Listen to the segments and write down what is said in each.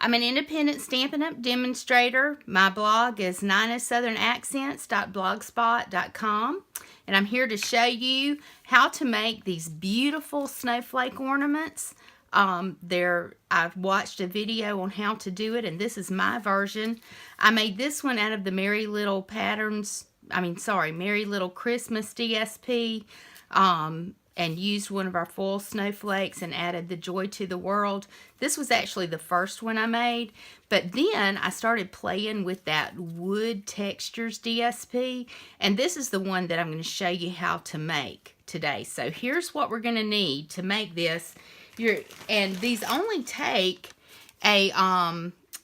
I'm an independent Stampin' Up! Demonstrator. My blog is ninasouthern.accents.blogspot.com, and I'm here to show you how to make these beautiful snowflake ornaments. I've watched a video on how to do it, and this is my version. I made this one out of the Merry Little Merry Little Christmas DSP, and used one of our foil snowflakes and added the joy to the world. This was actually the first one I made, but then I started playing with that wood textures DSP, and this is the one that I'm going to show you how to make today. So here's what we're going to need to make this. And these only take a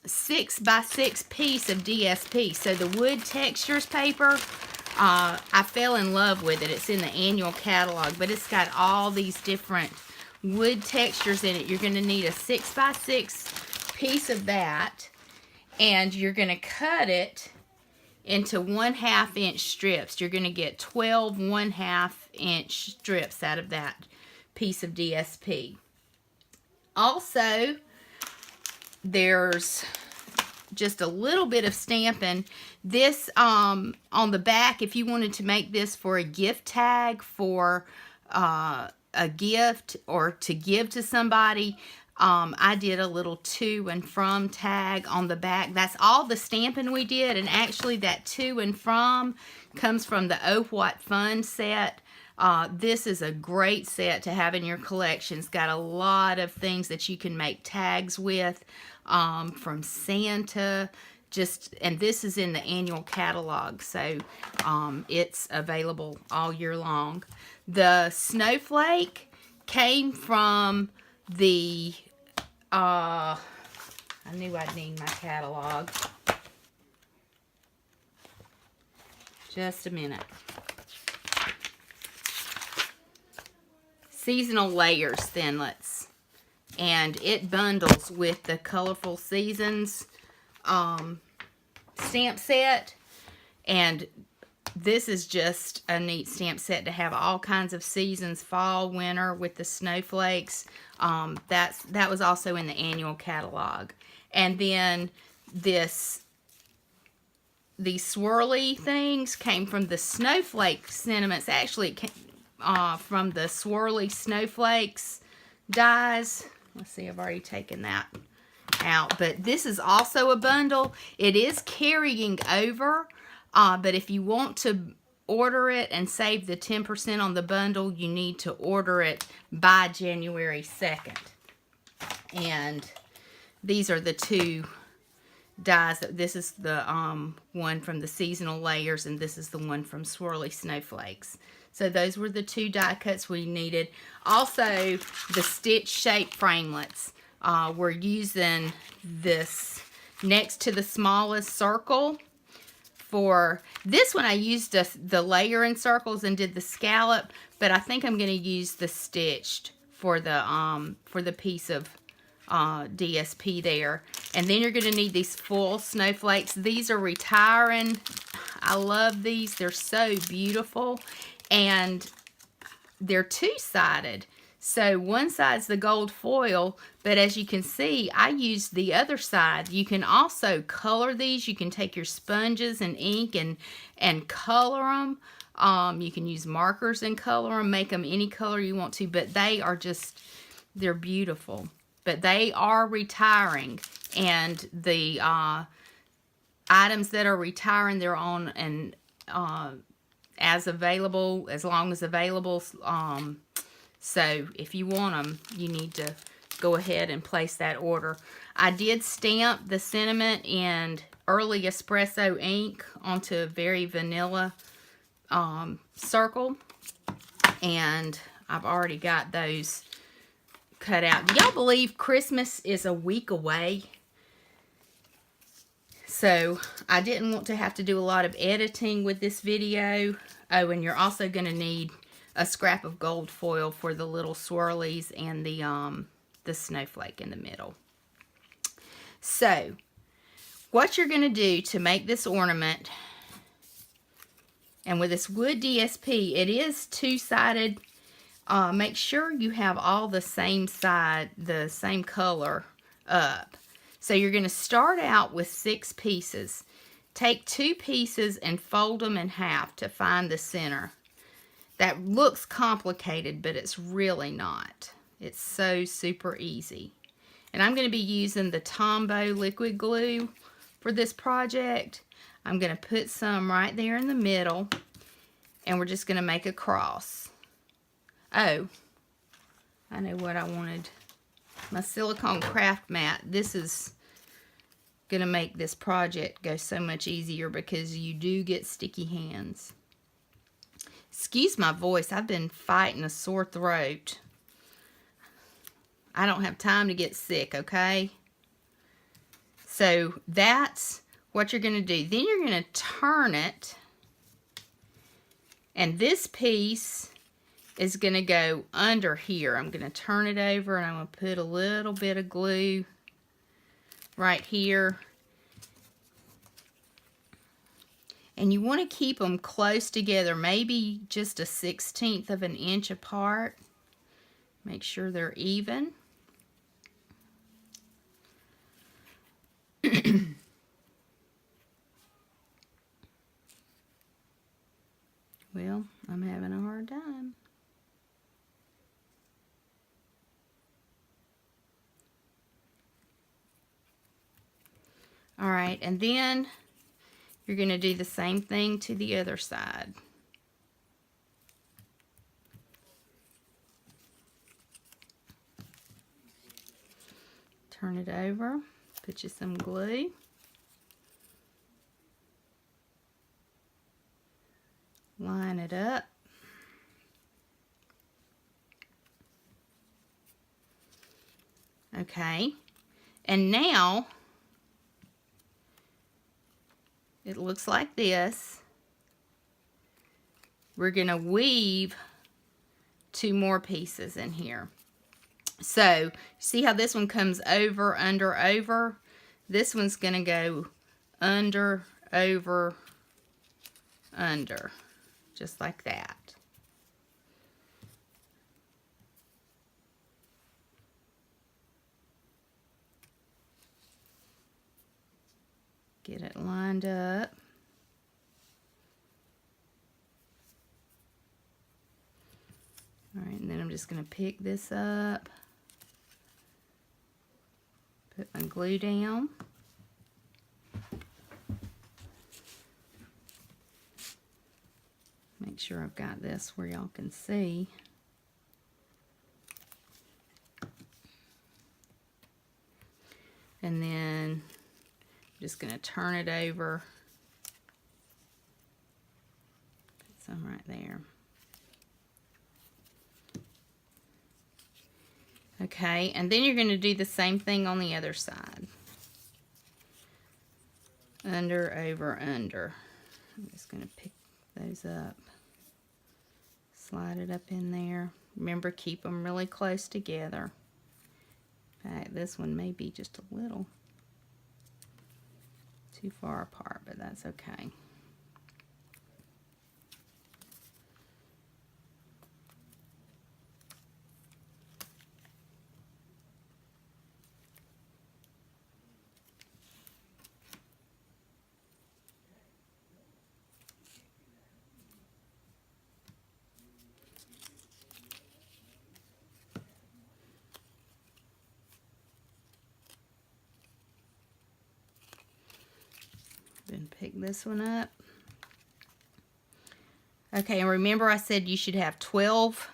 6x6 piece of DSP. So the wood textures paper, I fell in love with it. It's in the annual catalog, but it's got all these different wood textures in it. You're going to need a 6x6 piece of that, and you're going to cut it into 1/2 inch strips. You're going to get 12 1/2 inch strips out of that piece of DSP. Also, there's just a little bit of stamping. This on the back, if you wanted to make this for a gift tag, for a gift or to give to somebody, I did a little to and from tag on the back. That's all the stamping we did, and actually that to and from comes from the Oh What Fun set. This is a great set to have in your collection. It's got a lot of things that you can make tags with, from Santa, and this is in the annual catalog, so it's available all year long. The snowflake came from the, I knew I'd need my catalog. Just a minute. Seasonal Layers Thinlits, and it bundles with the Colorful Seasons stamp set, and this is just a neat stamp set to have all kinds of seasons, fall, winter, with the snowflakes. That was also in the annual catalog. And then these swirly things came from the snowflake sentiments. Actually, it came from the swirly snowflakes dies. Let's see, I've already taken that out, but this is also a bundle. It is carrying over, but if you want to order it and save the 10% on the bundle, you need to order it by January 2nd. And these are the two dies. This is the one from the Seasonal Layers, and this is the one from Swirly Snowflakes. So those were the two die cuts we needed. Also, the stitch shape framelits. We're using this next to the smallest circle. For this one, I used the layer in circles and did the scallop, but I think I'm going to use the stitched for the piece of DSP there. And then you're going to need these full snowflakes. These are retiring. I love these. They're so beautiful. And they're two-sided. So one side's the gold foil, but as you can see, I used the other side. You can also color these. You can take your sponges and ink and color them. You can use markers and color them, make them any color you want to, but they're beautiful. But they are retiring, and the items that are retiring, they're on and as long as available. So if you want them, you need to go ahead and place that order. I did stamp the sentiment in early espresso ink onto a very vanilla circle, and I've already got those cut out. Do y'all believe Christmas is a week away? So I didn't want to have to do a lot of editing with this video. Oh, and you're also going to need a scrap of gold foil for the little swirlies and the snowflake in the middle. So what you're going to do to make this ornament, and with this wood DSP, it is two-sided. Make sure you have all the same side, the same color up. So you're going to start out with 6 pieces. Take 2 pieces and fold them in half to find the center. That looks complicated, but it's really not. It's so super easy. And I'm going to be using the Tombow liquid glue for this project. I'm going to put some right there in the middle, and we're just going to make a cross. Oh, I know what I wanted. My silicone craft mat. This is going to make this project go so much easier because you do get sticky hands. Excuse my voice. I've been fighting a sore throat. I don't have time to get sick, okay? So that's what you're going to do. Then you're going to turn it. And this piece is going to go under here. I'm going to turn it over and I'm going to put a little bit of glue right here. And you want to keep them close together, maybe just a 1/16 of an inch apart. Make sure they're even. Well, I'm having a hard time. All right, and then you're going to do the same thing to the other side. Turn it over, put you some glue. Line it up. Okay, and now it looks like this. We're going to weave 2 more pieces in here. So, see how this one comes over, under, over? This one's going to go under, over, under. Just like that. Get it lined up. All right, and then I'm just going to pick this up. Put my glue down. Make sure I've got this where y'all can see. And then I'm just going to turn it over. Put some right there. Okay, and then you're going to do the same thing on the other side. Under, over, under. I'm just going to pick those up. Slide it up in there. Remember, keep them really close together. In fact, this one may be just a little too far apart, but that's okay. Then pick this one up. Okay, and remember I said you should have 12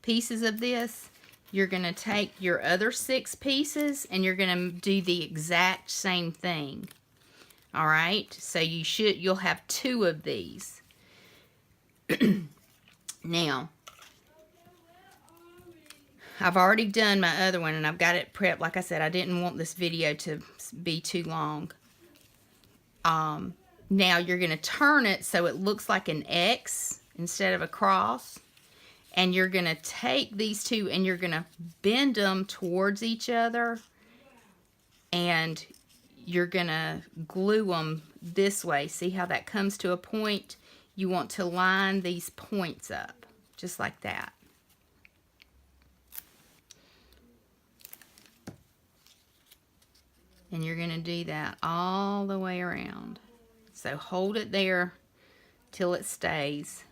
pieces of this. You're going to take your other 6 pieces and you're going to do the exact same thing. All right, so you'll have 2 of these. Now, I've already done my other one and I've got it prepped. Like I said, I didn't want this video to be too long. Now you're going to turn it so it looks like an X instead of a cross. And you're going to take these 2 and you're going to bend them towards each other. And you're going to glue them this way. See how that comes to a point? You want to line these points up, just like that. And you're going to do that all the way around. So hold it there till it stays.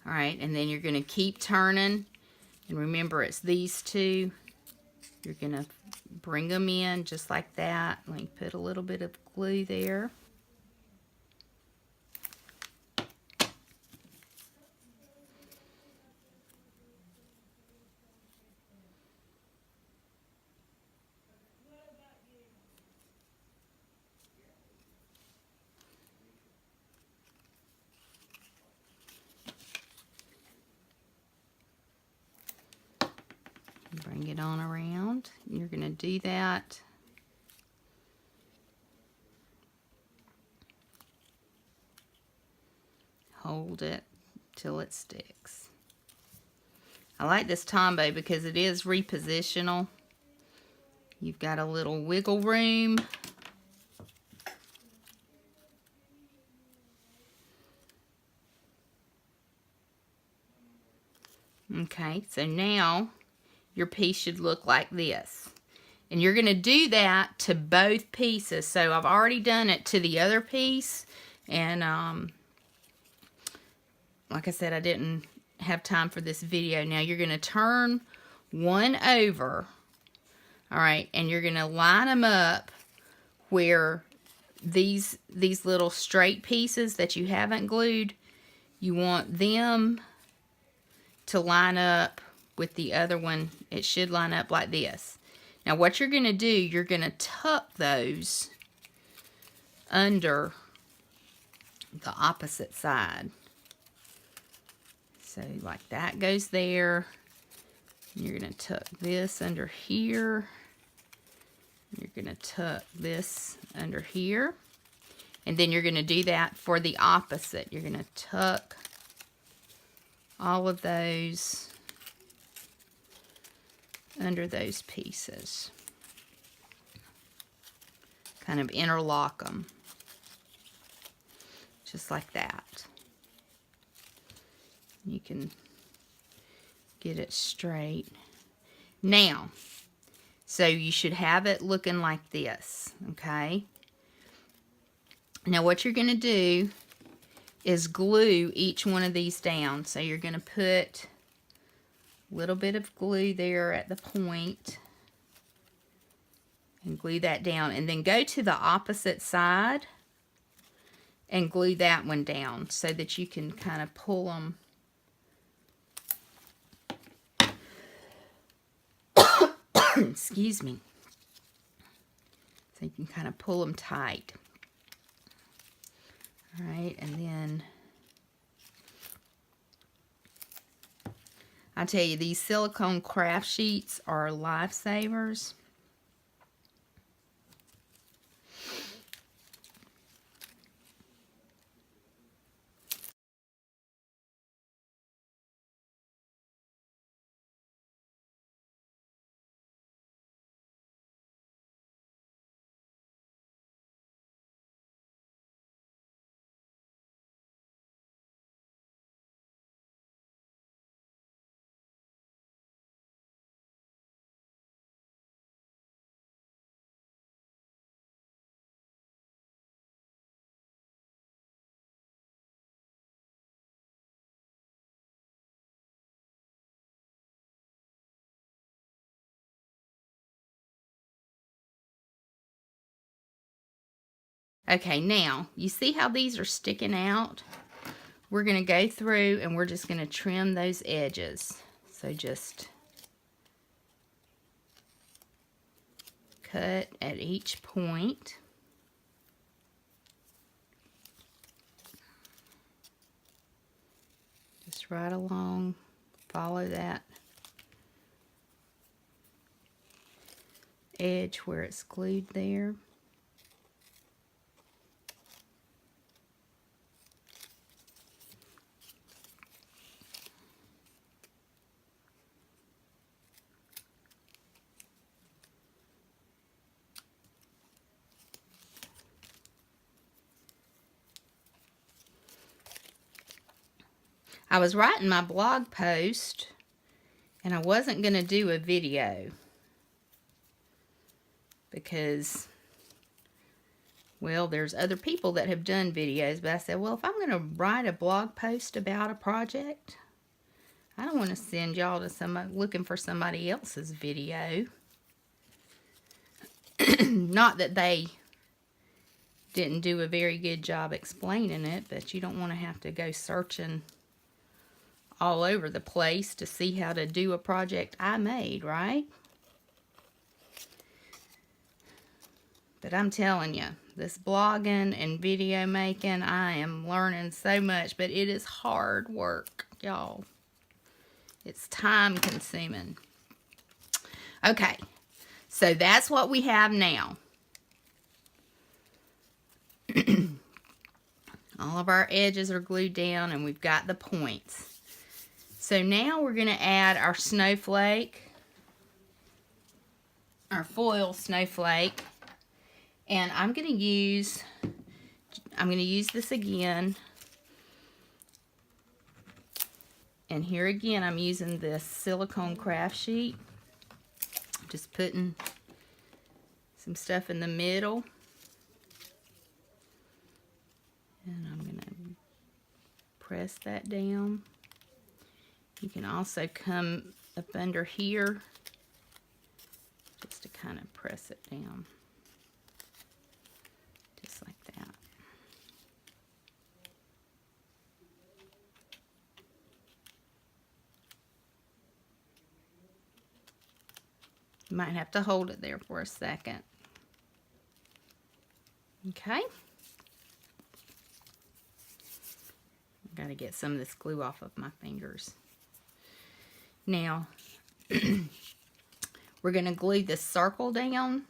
Alright, and then you're going to keep turning. And remember, it's these two. You're going to bring them in just like that. Let me put a little bit of glue there. Bring it on around. You're going to do that. Hold it till it sticks. I like this Tombow because it is repositional. You've got a little wiggle room. Okay, so now your piece should look like this. And you're going to do that to both pieces. So I've already done it to the other piece. And like I said, I didn't have time for this video. Now you're going to turn one over. Alright, and you're going to line them up where these little straight pieces that you haven't glued, you want them to line up with the other one. It should line up like this. Now what you're going to do, you're going to tuck those under the opposite side. So like that goes there. You're going to tuck this under here. You're going to tuck this under here. And then you're going to do that for the opposite. You're going to tuck all of those under those pieces. Kind of interlock them. Just like that. You can get it straight. Now, so you should have it looking like this, okay? Now what you're going to do is glue each one of these down. So you're going to put a little bit of glue there at the point and glue that down, and then go to the opposite side and glue that one down so that you can kind of pull them excuse me, so you can kind of pull them tight. All right, and then I tell you, these silicone craft sheets are lifesavers. Okay, now, you see how these are sticking out? We're going to go through and we're just going to trim those edges. So just cut at each point. Just right along, follow that edge where it's glued there. I was writing my blog post And I wasn't going to do a video because, well, there's other people that have done videos, but I said, well, if I'm going to write a blog post about a project, I don't want to send y'all to somebody looking for somebody else's video. Not that they didn't do a very good job explaining it, but you don't want to have to go searching all over the place to see how to do a project I made, right? But I'm telling you, this blogging and video making, I am learning so much, but it is hard work, y'all. It's time consuming. Okay, so that's what we have now. All of our edges are glued down and we've got the points. So now we're going to add our snowflake, our foil snowflake. And I'm going to use this again. And here again, I'm using this silicone craft sheet. Just putting some stuff in the middle. And I'm going to press that down. You can also come up under here just to kind of press it down. Just like that. You might have to hold it there for a second. Okay. I've got to get some of this glue off of my fingers. Now, we're going to glue this circle down.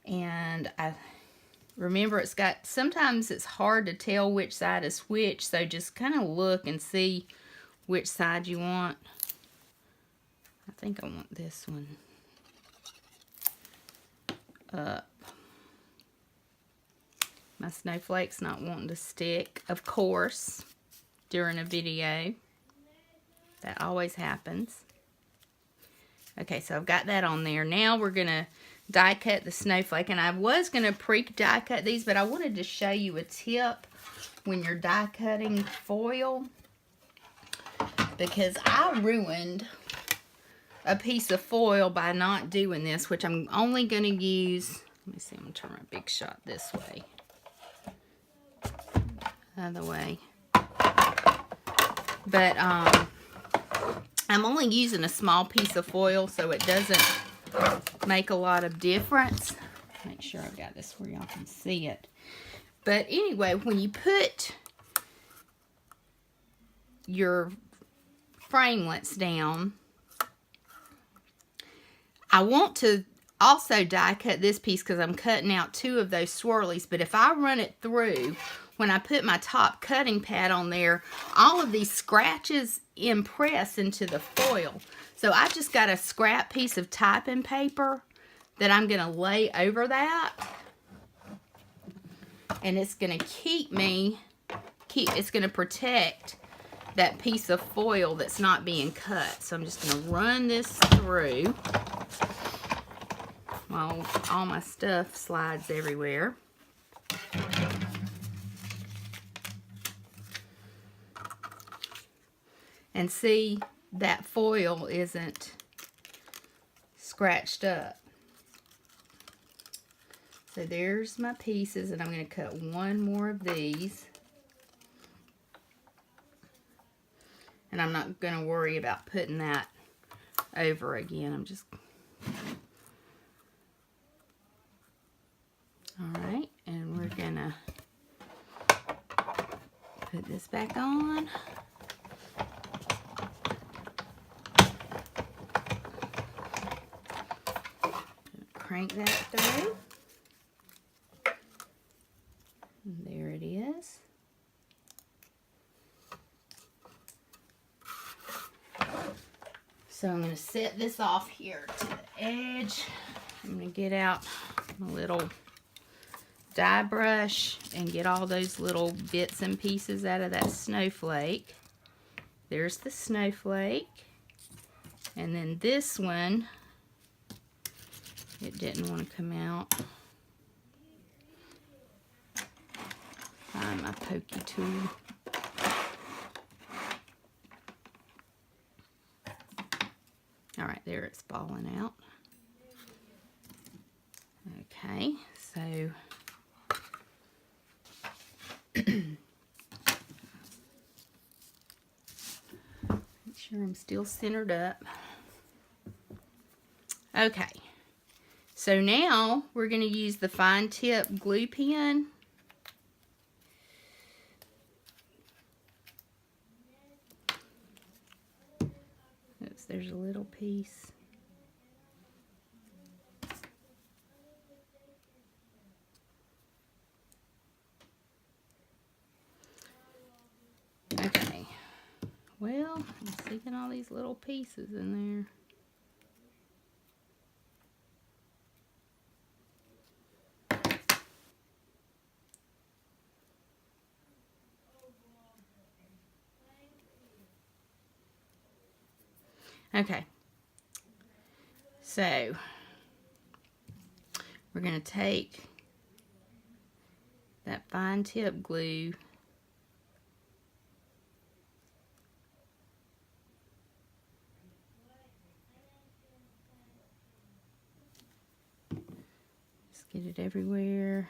And I remember it's got, sometimes it's hard to tell which side is which, so just kind of look and see which side you want. I think I want this one up. My snowflake's not wanting to stick, of course, during a video. That always happens. Okay, so I've got that on there. Now we're going to die cut the snowflake. And I was going to pre-die cut these, but I wanted to show you a tip when you're die cutting foil. Because I ruined a piece of foil by not doing this, which I'm only going to use. Let me see, I'm going to turn my big shot this way. Other way. But I'm only using a small piece of foil, so it doesn't make a lot of difference. Make sure I've got this where y'all can see it. But anyway, when you put your framelits down, I want to also die cut this piece because I'm cutting out 2 of those swirlies. But if I run it through, when I put my top cutting pad on there, all of these scratches impress into the foil. So I just got a scrap piece of typing paper that I'm going to lay over that. And it's going to it's going to protect that piece of foil that's not being cut. So I'm just going to run this through while all my stuff slides everywhere. And see, that foil isn't scratched up. So there's my pieces, and I'm going to cut 1 more of these. And I'm not going to worry about putting that over again. I'm just... Alright, and we're going to put this back on. Crank that through. And there it is. So I'm going to set this off here to the edge. I'm going to get out my little dye brush and get all those little bits and pieces out of that snowflake. There's the snowflake. And then this one, it didn't want to come out. Find my pokey tool. All right, there it's falling out. Okay, so make sure I'm still centered up. Okay, so now we're going to use the fine tip glue pen. Oops, there's a little piece. Okay, well, I'm seeing all these little pieces in there. Okay, so we're going to take that fine tip glue just get it everywhere.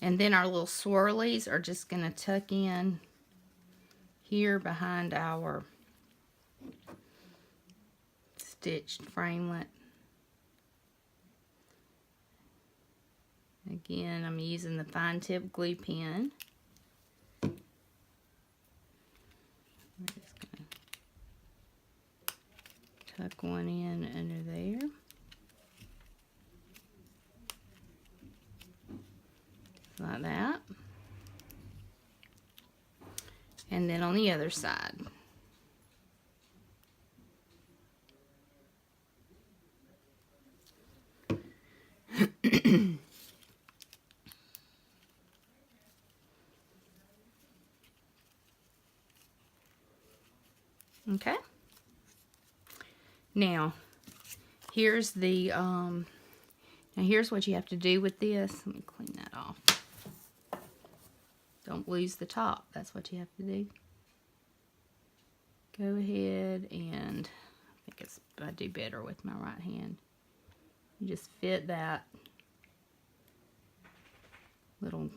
And then our little swirlies are just going to tuck in here behind our stitched framelit. Again, I'm using the fine tip glue pen. I'm just going to tuck one in under there. Like that. And then on the other side. Okay. Now, here's the now here's what you have to do with this. Let me clean that off. Don't lose the top. That's what you have to do. Go ahead and I do better with my right hand. You just fit that little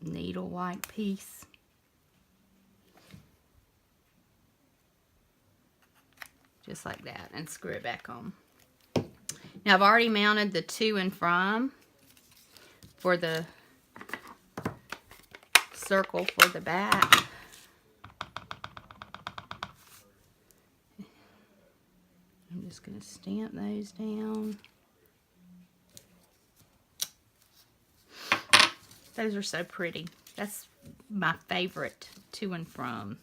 needle-like piece. Just like that, and screw it back on. Now I've already mounted the to and from for the circle for the back. I'm just going to stamp those down. Those are so pretty. That's my favorite to and from.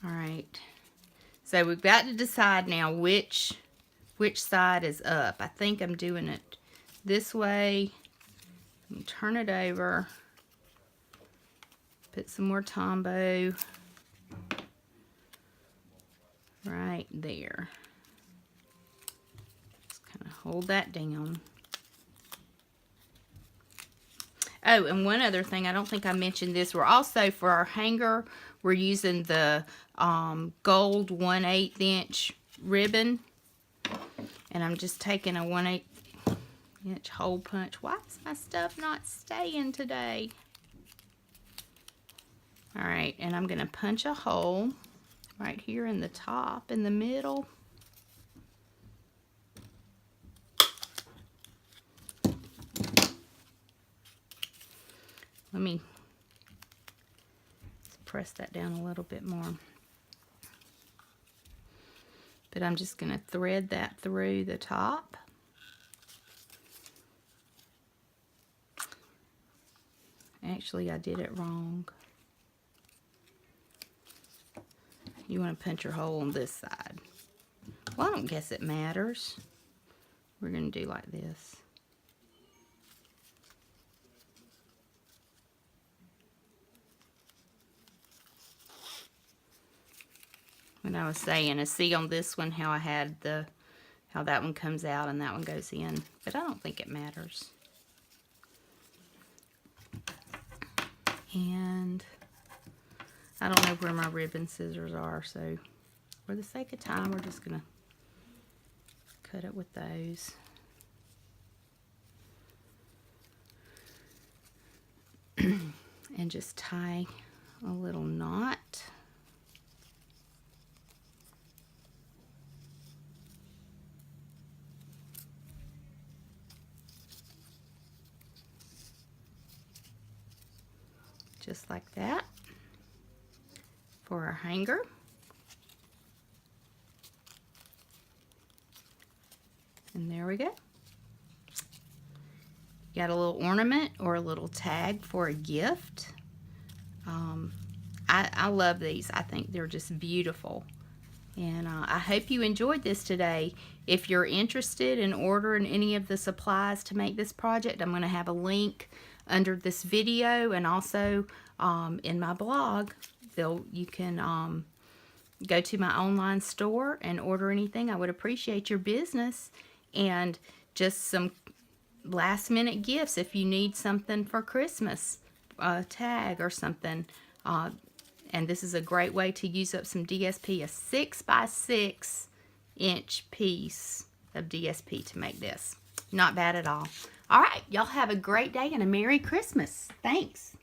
All right. So we've got to decide now which side is up. I think I'm doing it this way. Turn it over. Put some more Tombow right there. Just kind of hold that down. Oh, and one other thing, I don't think I mentioned this. We're also, for our hanger, we're using the gold 1/8 inch ribbon. And I'm just taking a 1/8 inch hole punch. Why is my stuff not staying today? Alright, and I'm going to punch a hole right here in the top, in the middle. Let me press that down a little bit more. But I'm just going to thread that through the top. Actually, I did it wrong. You want to punch your hole on this side. Well, I don't guess it matters. We're going to do like this. What I was saying is, see on this one how I had how that one comes out and that one goes in. But I don't think it matters. And I don't know where my ribbon scissors are, so for the sake of time, we're just going to cut it with those. And just tie a little knot. Just like that for our hanger. And there we go. Got a little ornament or a little tag for a gift. I love these. I think they're just beautiful. And I hope you enjoyed this today. If you're interested in ordering any of the supplies to make this project, I'm going to have a link under this video, and also in my blog. You can go to my online store and order anything. I would appreciate your business, and just some last minute gifts if you need something for Christmas, a tag or something. And this is a great way to use up some DSP, a 6 by 6 inch piece of DSP to make this. Not bad at all. All right, y'all have a great day and a Merry Christmas. Thanks.